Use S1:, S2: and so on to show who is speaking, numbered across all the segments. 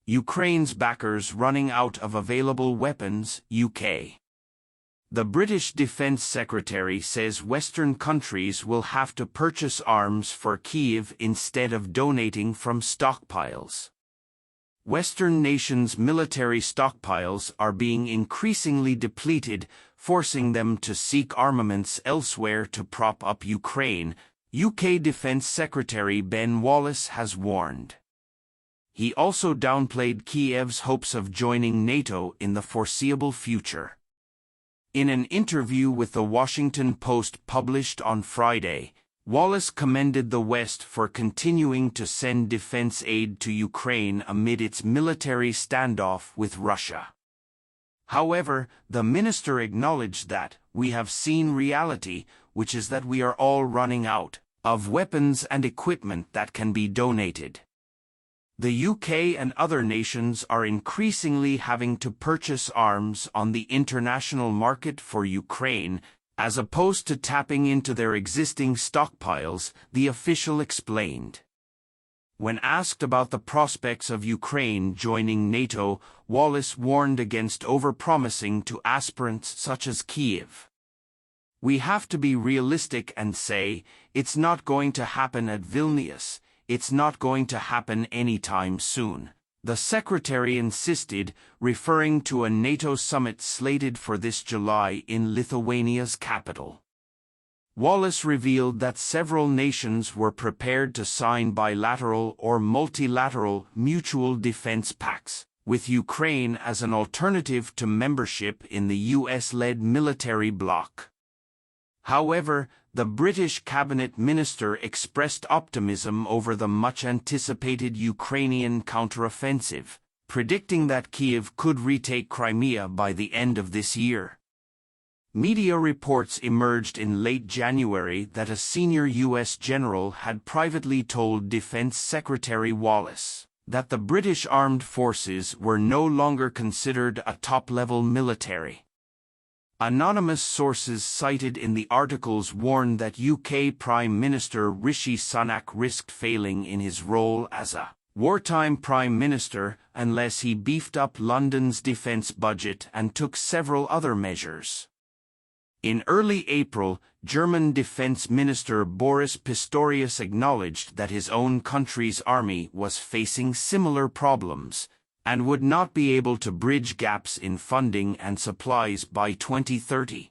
S1: Ukraine's backers running out of available weapons, UK. The British Defence Secretary says Western countries will have to purchase arms for Kyiv instead of donating from stockpiles. Western nations' military stockpiles are being increasingly depleted, forcing them to seek armaments elsewhere to prop up Ukraine, UK Defence Secretary Ben Wallace has warned. He also downplayed Kyiv's hopes of joining NATO in the foreseeable future. In an interview with The Washington Post published on Friday, Wallace commended the West for continuing to send defense aid to Ukraine amid its military standoff with Russia. However, the minister acknowledged that, "We have seen reality, which is that we are all running out of weapons and equipment that can be donated." The UK and other nations are increasingly having to purchase arms on the international market for Ukraine, as opposed to tapping into their existing stockpiles, the official explained. When asked about the prospects of Ukraine joining NATO, Wallace warned against overpromising to aspirants such as Kyiv. "We have to be realistic and say, it's not going to happen at Vilnius. It's not going to happen anytime soon," the secretary insisted, referring to a NATO summit slated for this July in Lithuania's capital. Wallace revealed that several nations were prepared to sign bilateral or multilateral mutual defense pacts, with Ukraine as an alternative to membership in the US-led military bloc. However, the British cabinet minister expressed optimism over the much-anticipated Ukrainian counteroffensive, predicting that Kyiv could retake Crimea by the end of this year. Media reports emerged in late January that a senior U.S. general had privately told Defense Secretary Wallace that the British armed forces were no longer considered a top-level military. Anonymous sources cited in the articles warned that UK Prime Minister Rishi Sunak risked failing in his role as a wartime Prime Minister unless he beefed up London's defence budget and took several other measures. In early April, German Defence Minister Boris Pistorius acknowledged that his own country's army was facing similar problems and would not be able to bridge gaps in funding and supplies by 2030.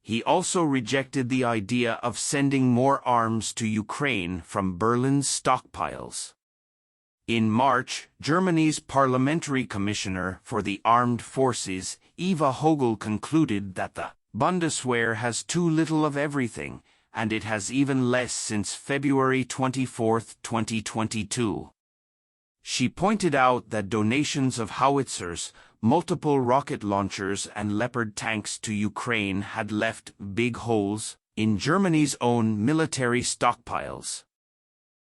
S1: He also rejected the idea of sending more arms to Ukraine from Berlin's stockpiles. In March, Germany's Parliamentary Commissioner for the Armed Forces, Eva Hogel, concluded that the Bundeswehr has too little of everything, and it has even less since February 24, 2022. She pointed out that donations of howitzers, multiple rocket launchers and Leopard tanks to Ukraine had left big holes in Germany's own military stockpiles.